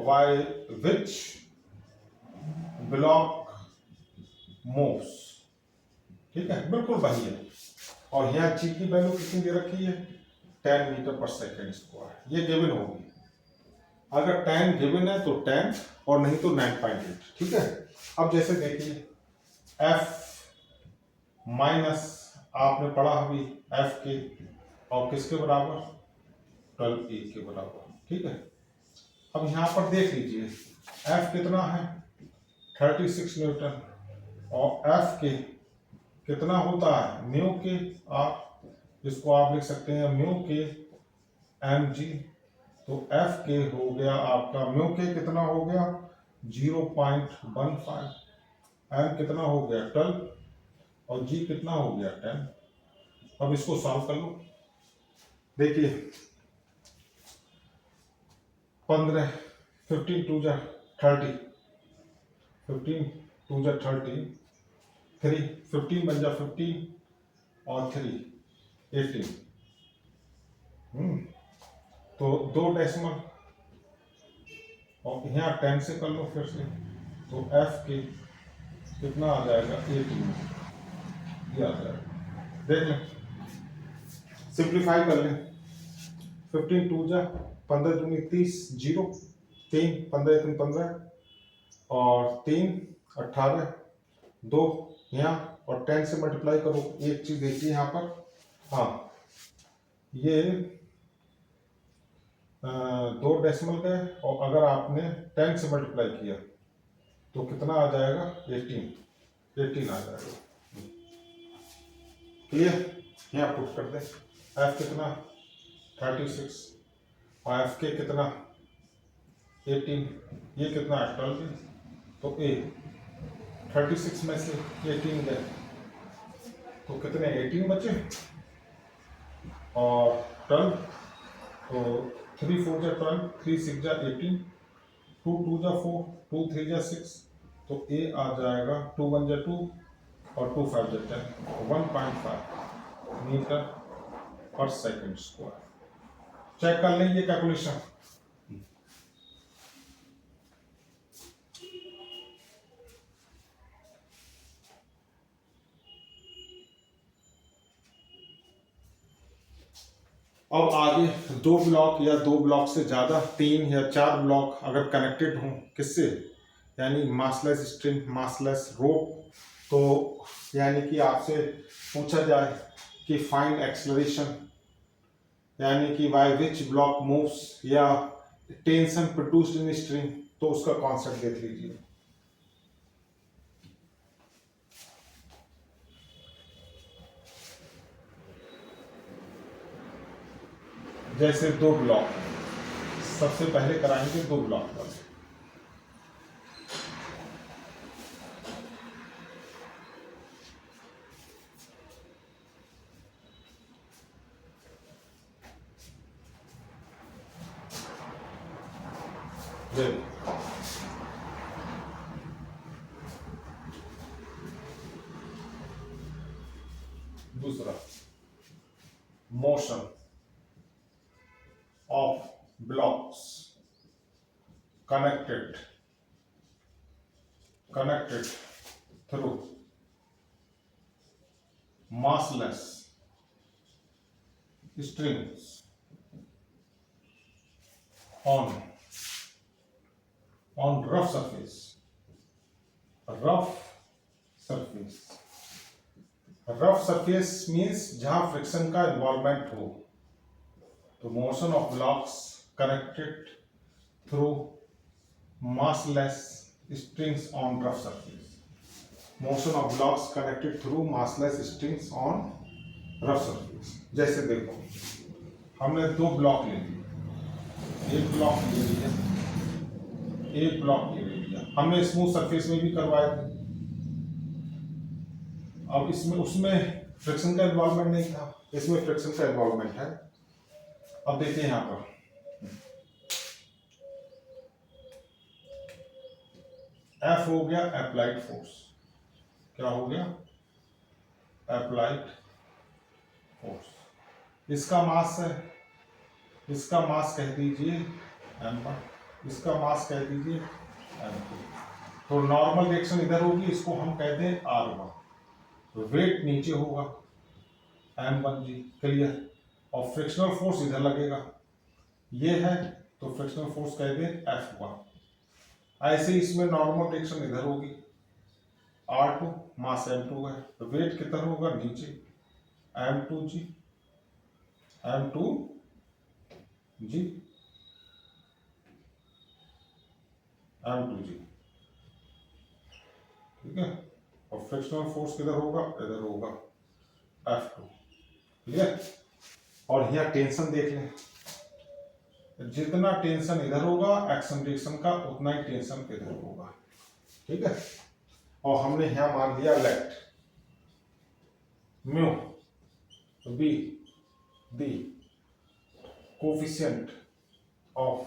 by which block moves, ठीक है, बिल्कुल वही है। और यहाँ जी की वैल्यू कितनी दे रखी है, 10 मीटर पर सेकेंड स्क्वायर, ये गिवन होगी। अगर 10 गिवन है तो 10 और नहीं तो 9.8, ठीक है। अब जैसे देखिए F माइनस आपने पढ़ा अभी F के, और किसके बराबर, 12A के बराबर, ठीक है। अब यहाँ पर देख लीजिए F कितना है, 36 न्यूटन, और F के कितना होता है, म्यू के, आप इसको आप लिख सकते हैं म्यू के mg। तो F के हो गया आपका, म्यू के कितना हो गया 0.15, m कितना हो गया 12, और g कितना हो गया 10। अब इसको सॉल्व कर लो। देखिए 15 15 2 जा 30, 15 2 जा 30, 3 15 बन जा 15, और 3 18। तो 2 डेसिमल, और यहाँ 10 से कर लो फिर से, तो F के कितना आ जाएगा 18, ये आ जाएगा। देख लें, सिंप्लीफाई कर लें। 15 2 जा 15 दूनी 30, 0 3 15 3 15, और 3 18, 2 यहाँ, और 10 से मल्टीप्लाई करो। एक चीज देखिए यहाँ पर, हाँ ये 2 डेसिमल का है, और अगर आपने 10 से मल्टीप्लाई किया तो कितना आ जाएगा 18 आ जाएगा। क्लियर, यहाँ पुट कर दे। F कितना 36, और F के कितना 18, ये कितना है 12, तो A 36 में से 18 गए तो कितने 18 बचे, और 12, तो 3 4 जा 12, 3 6 जा 18, 2 2 जा 4, 2 3 जा 6, तो A आ जाएगा 2 1 जा 2, और 2 5 जा 10, 1.5 मीटर पर सेकेंड स्क्वायर। चेक कर लें ये कैलकुलेशन। अब आगे 2 ब्लॉक या 2 ब्लॉक से ज़्यादा, 3 या 4 ब्लॉक अगर कनेक्टेड हों, किससे, यानी मासलेस स्ट्रिंग, मासलेस रोप, तो यानी कि आपसे पूछा जाए कि फाइंड एक्सलरेशन, यानी कि बाय विच ब्लॉक मूव्स, या टेंशन प्रोड्यूस्ड इन स्ट्रिंग, तो उसका कॉन्सेप्ट देख लीजिए। जैसे 2 ब्लॉक, सबसे पहले कराएंगे 2 ब्लॉक पर। दूसरा, motion of blocks connected through massless strings on rough surface. Rough surface means जहां फ्रिक्शन का इन्वॉल्वमेंट हो, तो motion of blocks connected through massless strings on rough surface. Motion of blocks connected through massless strings on rough surface. जैसे देखो, हमने दो block ले लिए, एक ब्लॉक ले लिया, एक ब्लॉक ले लिया, हमने स्मूथ सरफेस में भी करवाए थे। अब इसमें उसमें फ्रिक्शन का इन्वॉल्वमेंट नहीं था, इसमें फ्रिक्शन का इन्वॉल्वमेंट है। अब देखिए यहां पर F हो गया अप्लाइड फोर्स। क्या हो गया? Applied force. इसका मास है, इसका मास कह दीजिए m1, इसका मास कह दीजिए m2। तो नॉर्मल रिएक्शन इधर होगी, इसको हम कहते हैं r1। तो वेट नीचे होगा m1g, क्लियर। और फ्रिक्शनल फोर्स इधर लगेगा, ये है, तो फ्रिक्शनल फोर्स कहते हैं F1। ऐसे इसमें नॉर्मल रिएक्शन इधर होगी, R2 मास M2 है, तो वेट किधर होगा? नीचे, M2G, M2G, M2G, ठीक है। और फ्रिक्शनल फोर्स किधर होगा? इधर होगा, F2, क्लियर। और यहाँ टेंशन देख लें, जितना टेंशन इधर होगा एक्शन रिएक्शन का, उतना ही टेंशन इधर होगा, ठीक है। और हमने यहां मान लिया let mu be the coefficient of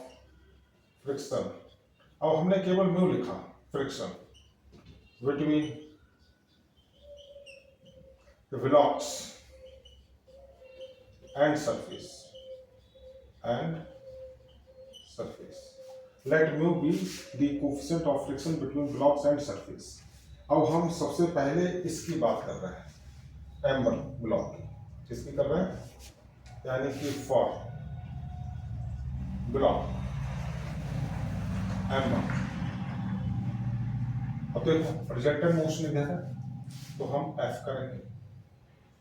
friction. अब हमने केवल म्यू लिखा, friction between the blocks and surface surface. Let mu be the coefficient of friction between blocks and surface. अब हम सबसे पहले इसकी बात कर रहे हैं, M1 ब्लॉक की, किसकी कर रहे हैं? यानी कि फॉर ब्लॉक M1। अब देखो रिजल्टेंट मोशन इधर है, तो हम F करेंगे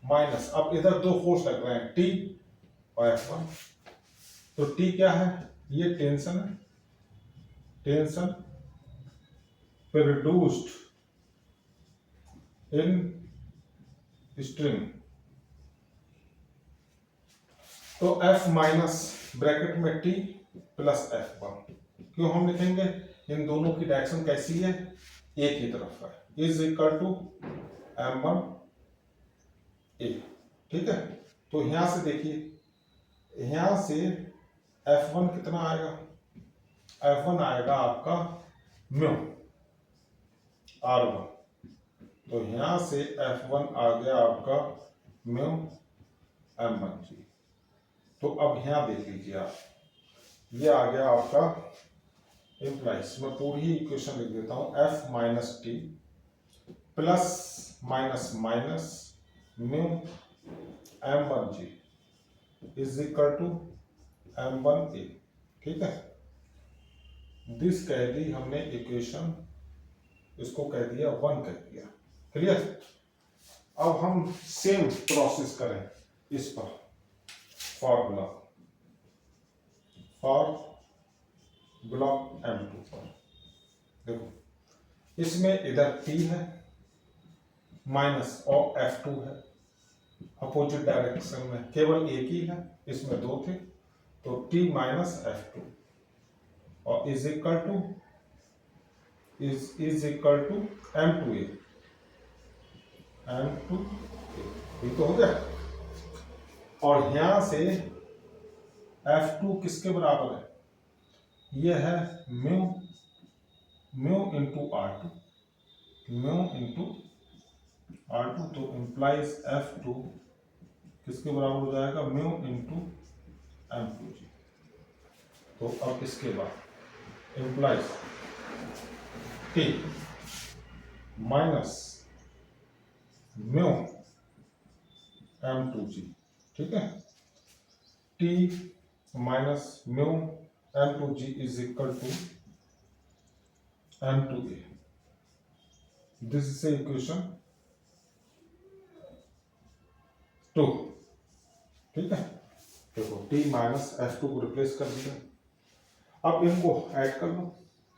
माइनस, अब इधर दो फोर्स लग रहे हैं, T और F1। तो T क्या है? ये टेंशन है, टेंशन प्रोड्यूस्ड इन स्ट्रिंग। तो F माइनस ब्रैकेट में T प्लस F1। क्यों हम लिखेंगे? इन दोनों की डायरेक्शन कैसी है? एक ही तरफ है, is equal to M1 A, ठीक है। तो यहां से देखिए, यहां से F1 कितना आएगा? F1 आएगा आपका म्यू R1। तो यहां से F1 आ गया आपका म्यू M1G। तो अब यहां देख लीजिए आप, ये आ गया आपका इम्प्लाइज, मैं पूरी ही इक्वेशन लिख देता हूं, F minus T plus minus minus mu M1G is equal to M1A, ठीक है। दिस कह दी हमने इक्वेशन, इसको कह दिया 1 कह दिया, क्लियर। अब हम सेम प्रोसेस करें इस पर, फॉर ब्लॉक M2 पर। देखो इसमें इधर T है माइनस और F2 है, अपोजिट डायरेक्शन में केवल एक ही है, इसमें दो थे, तो T माइनस F2 और इज इक्वल टू M2A, ये तो हो गया। और यहां से F2 किसके बराबर है? ये है म्यू इंटू R2, तो इंप्लाइज F2 किसके बराबर हो जाएगा? Mu into M2G। तो अब इसके बाद implies T minus mu M2G, ठीक है। T minus mu M2G is equal to M2A। This is equation 2। ठीक है, देखो t माइनस F2 को रिप्लेस कर दिया, अब इनको ऐड कर लो,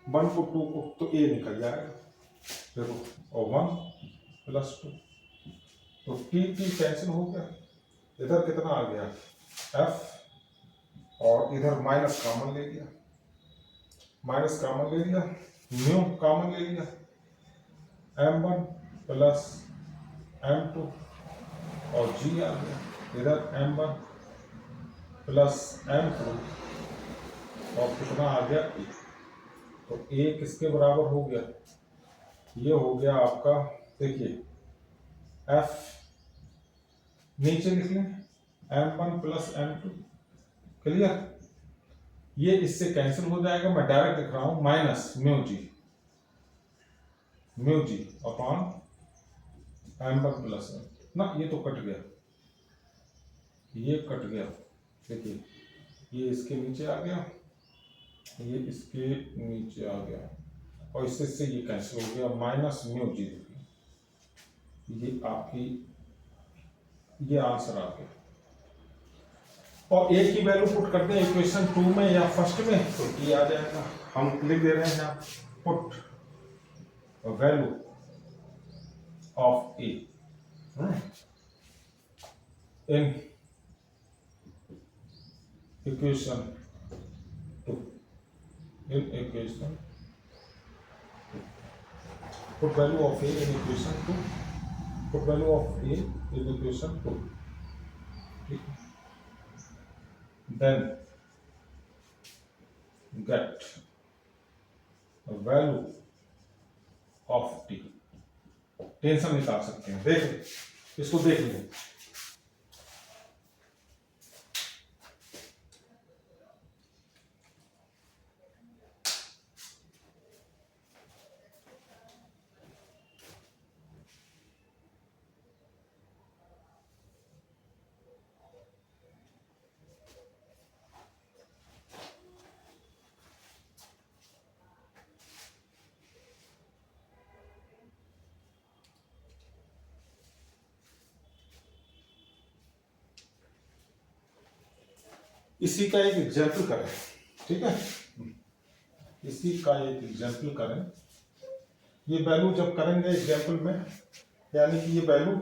1 को 2 को, तो a निकल जाएगा, देखो, और 1 प्लस 2, तो t कैंसिल हो गया, इधर कितना आ गया f, और इधर माइनस कॉमन ले लिया, माइनस कॉमन ले लिया, म्यू कॉमन ले लिया, m1 प्लस m2 और g आ गया, इधर m1 प्लस m2 और कितना आ गया a, तो a किसके बराबर हो गया, ये हो गया आपका, देखिए f नीचे लिख लें m1 प्लस m2, क्लियर, ये इससे कैंसिल हो जाएगा, मैं डायरेक्ट लिख रहा हूं minus mu G upon m1 plus ना, ये तो कट गया, ये कट गया, देखिए ये इसके नीचे आ गया, ये इसके नीचे आ गया, और इससे ये कैंसिल हो गया, माइनस म्यू जी, ये आपकी, ये आंसर आ गया, और ए की वैल्यू पुट करते हैं इक्वेशन 2 में या फर्स्ट में, तो टी आ जाएगा, हम लिख दे रहे हैं put value of A in equation 2, in equation, put value of A in equation 2, put value of A in equation 2, ठीक है, then get the value of t, tension निकाल सकते हैं, देख इसको देख लें, इसी का एक एग्जाम्पल करें, ठीक है, इसी का एक एग्जाम्पल करें, ये वैल्यू जब करेंगे एग्जाम्पल में, यानी कि ये वैल्यू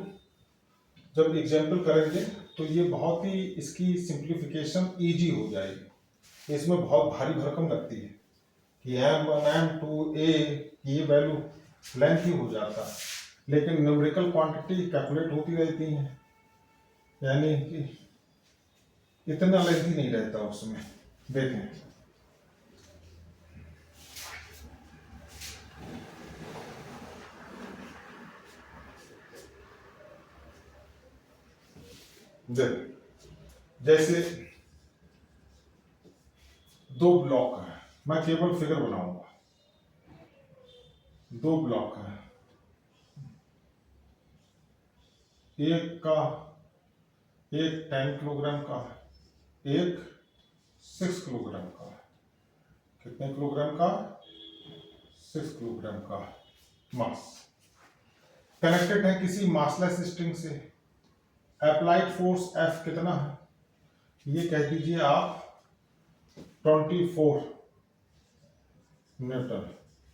जब एग्जाम्पल करेंगे तो ये बहुत ही, इसकी सिंप्लीफिकेशन इजी हो जाएगी, इसमें बहुत भारी भरकम लगती है कि m1 m2 a ये वैल्यू लेंथी हो जाता है, लेकिन न्यूमेरिकल क्वांटिटी कैलकुलेट होती रहती हैं, यानी कि इतना लेंथी नहीं रहता उसमें, देखें जैसे 2 ब्लॉक है, मैं केवल फिगर बनाऊंगा, 2 ब्लॉक है, एक 10 किलोग्राम का है, एक 6 किलोग्राम का है, कितने किलोग्राम का, 6 किलोग्राम का मास, कनेक्टेड है किसी मासलेस स्ट्रिंग से, अप्लाइड फोर्स F कितना है, ये कह दीजिए आप 24 न्यूटन,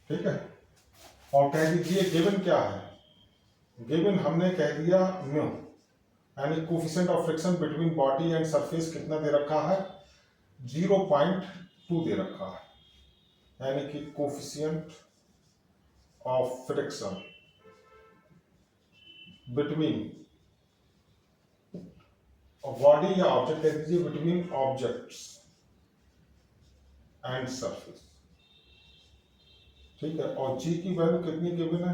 ठीक है, और कह दीजिए गिवन क्या है, गिवन हमने कह दिया म्यू, यानी coefficient of friction between body and surface कितना दे रखा है, 0.2 दे रखा है, यानी कि coefficient of friction between body या ऑब्जेक्ट कह दीजिए, बिटवीन ऑब्जेक्ट्स एंड सरफेस, ठीक है, और जी की वैल्यू कितनी गिवन है,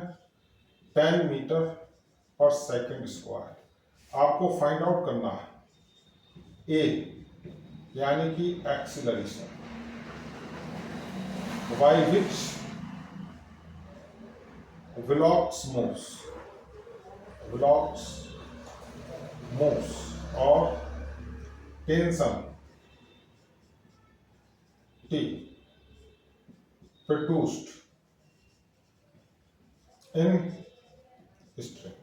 10 मीटर पर सेकंड स्क्वायर, आपको फाइंड आउट करना है ए यानी कि एक्सीलरेशन, बाय विच व्लॉक्स मूव्स, और tension T produced in string,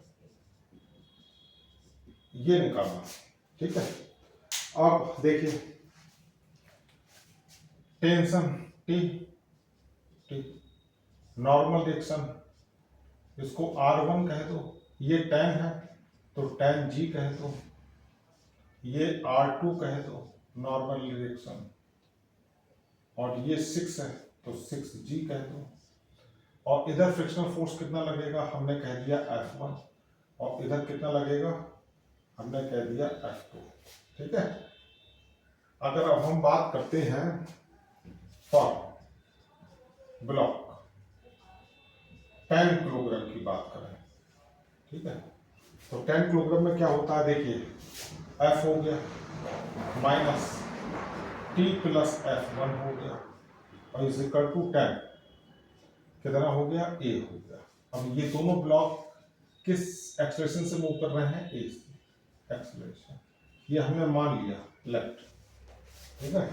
ये निकालना। ठीक है, अब देखिए tension T, T normal reaction, इसको R1 कह दो, ये tan है तो tan G कह दो, ये R2 कह दो नॉर्मल रिएक्शन, और ये 6 है तो 6G कह दो। और इधर फ्रिक्शनल फोर्स कितना लगेगा, हमने कह दिया F1, और इधर कितना लगेगा, हमने कह दिया F2। ठीक है, अगर अब हम बात करते हैं फॉर ब्लॉक 10 किलोग्राम की बात करें, ठीक है, तो 10 किलोग्राम में क्या होता है, देखिए F हो गया माइनस T प्लस F1 हो गया और इज इक्वल टू 10, कितना हो गया, A हो गया। अब ये दोनों ब्लॉक किस एक्सलेशन से मूव कर रहे हैं, A से एक्सलेशन, ये हमने मान लिया लेफ्ट। ठीक है,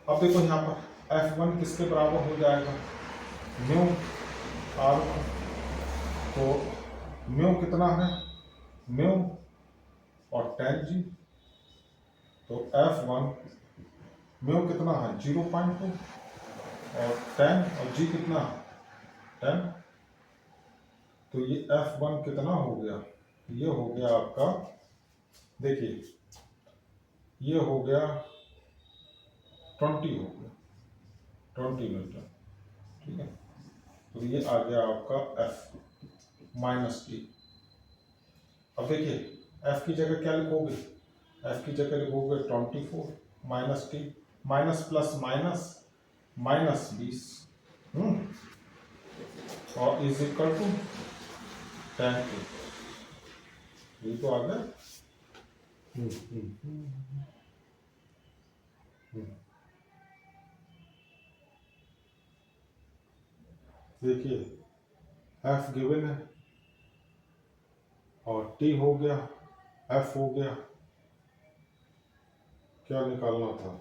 अब देखो यहाँ पर F1 किसके बराबर हो जाएगा, म्यू R, तो म्यू कितना है, म्यू और tan G, तो F1 म्यू कितना है 0.2 और tan और G कितना 10, तो ये F1 कितना हो गया, ये हो गया आपका, देखिए ये हो गया 20 हो गया 20 न्यूटन। ठीक है, तो ये आ गया आपका F माइनस T। अब देखिए F की जगह क्या लिखोगे, F की जगह लिखोगे 24 minus T, minus plus minus minus 20, और is equal to tan T, ये तो आ गया। देखिए F गिवन है और T हो गया, F हो गया, क्या निकालना था,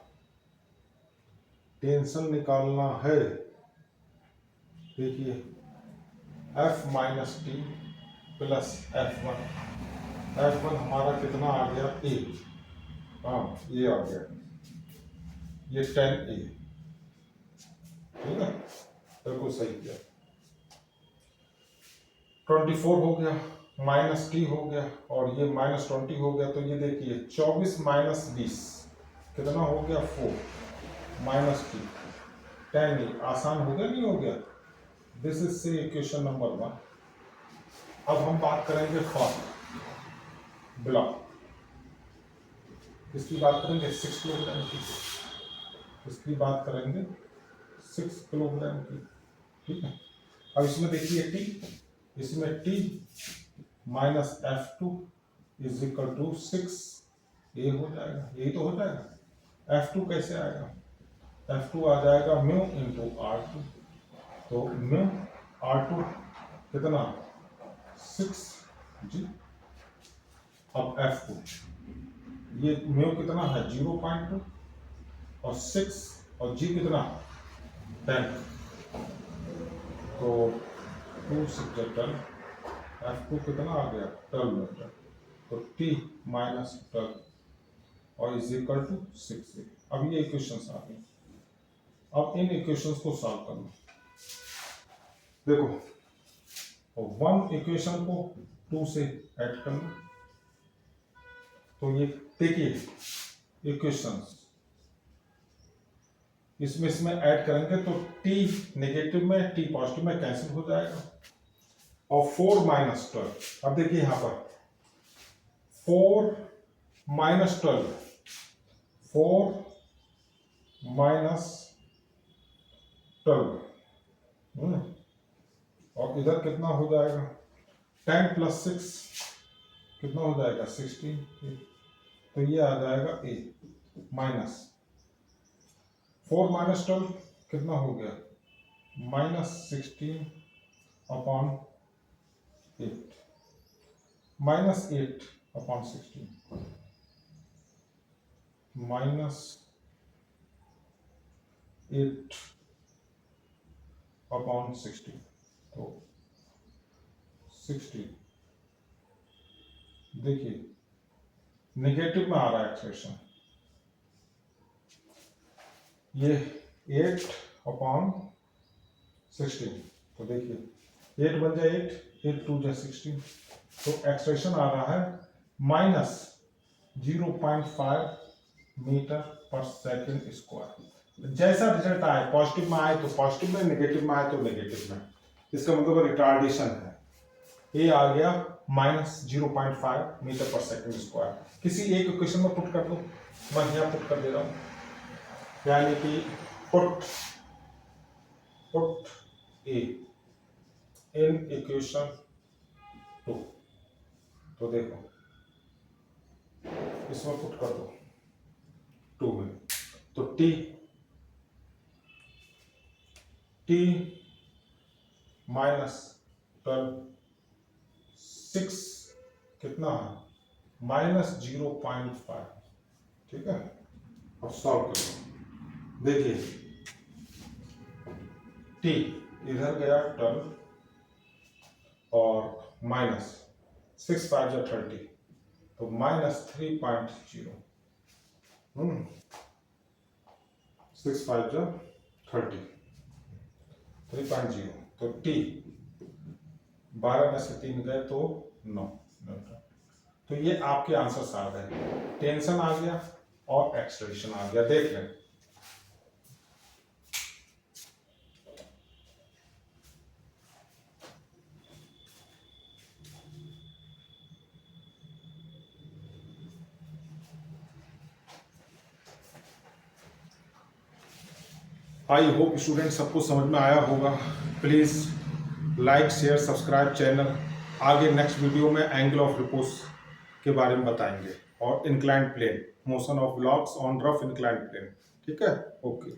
टेंशन निकालना है। देखिए F minus T plus F1, F1 हमारा कितना आ गया, A, हाँ ये आ गया, ये 10A। ठीक है, बिल्कुल सही किया। 24 हो गया माइनस T हो गया और ये माइनस 20 हो गया, तो ये देखिए 24 माइनस 20 कितना हो गया, 4 माइनस T 10A, आसान हो गया नहीं हो गया। दिस इज से इक्वेशन नंबर 1। अब हम बात करेंगे फॉर ब्लॉक, इसकी बात करेंगे 6 किलोग्राम की, इसकी बात करेंगे 6 किलोग्राम की। ठीक है, अब इसमें देखिए T, इसमें T minus F2 is equal to 6A हो जाएगा, यही तो हो जाएगा। F2 कैसे आएगा, F2 आ जाएगा म्यू इंटू R2, तो म्यू R2 कितना 6G। अब F2 ये म्यू कितना है 0.2 और 6 और G कितना 10, तो 2 6 10, F2 कितना आ गया 12 मीटर, तो T माइनस 12 और इज इक्वल टू 6A। अब ये इक्वेशंस आ गई, अब इन इक्वेशंस को सॉल्व करना। देखो 1 इक्वेशन को 2 से ऐड करना, तो ये देखिए इक्वेशंस इसमें ऐड करेंगे तो T नेगेटिव में T पॉजिटिव में कैंसिल हो जाएगा, और 4 माइनस 12, अब देखिए यहां पर 4 माइनस 12, 4 माइनस 12, और इधर कितना हो जाएगा 10 प्लस 6 कितना हो जाएगा 16, तो ये आ जाएगा A माइनस 4 माइनस 12 कितना हो गया minus 16 upon 8, minus 8 upon 16, minus 8 upon 16, तो 16। देखिए नेगेटिव में आ रहा है एक्सप्रेशन, ये 8/16, तो देखिए 8 बन जाए 8 2 जा 16, तो एक्सप्रेशन आ रहा है -0.5 मीटर पर सेकंड स्क्वायर। जैसा रिजल्ट आए, पॉजिटिव में आए तो पॉजिटिव में, नेगेटिव में आए तो नेगेटिव में, इसका मतलब रिटार्डेशन है। ये आ गया -0.5 मीटर पर सेकंड स्क्वायर। किसी एक इक्वेशन में पुट कर दो, मैं यहाँ पुट कर दे रहा हूँ, यानी कि पुट ए इन इक्वेशन 2, तो देखो इसमें पुट कर दो 2 में, तो टी -6 कितना है, -0.5, ठीक है। अब सॉल्व करो, देखिए टी इधर गया 12 और -6 5 जा 30, तो -3.0, 6 5 जा 30, 3.0, तो टी 12 में से 3 गए तो 9 न्यूटन। तो ये आपके आंसर्स आ गए, टेंशन आ गया और एक्सलेरेशन आ गया। देख लें, आई होप स्टूडेंट सबको समझ में आया होगा। Please like share subscribe channel. आगे नेक्स्ट वीडियो में एंगल ऑफ रिपोज के बारे में बताएंगे और inclined plane, motion of blocks on rough inclined plane, ठीक है। ओके।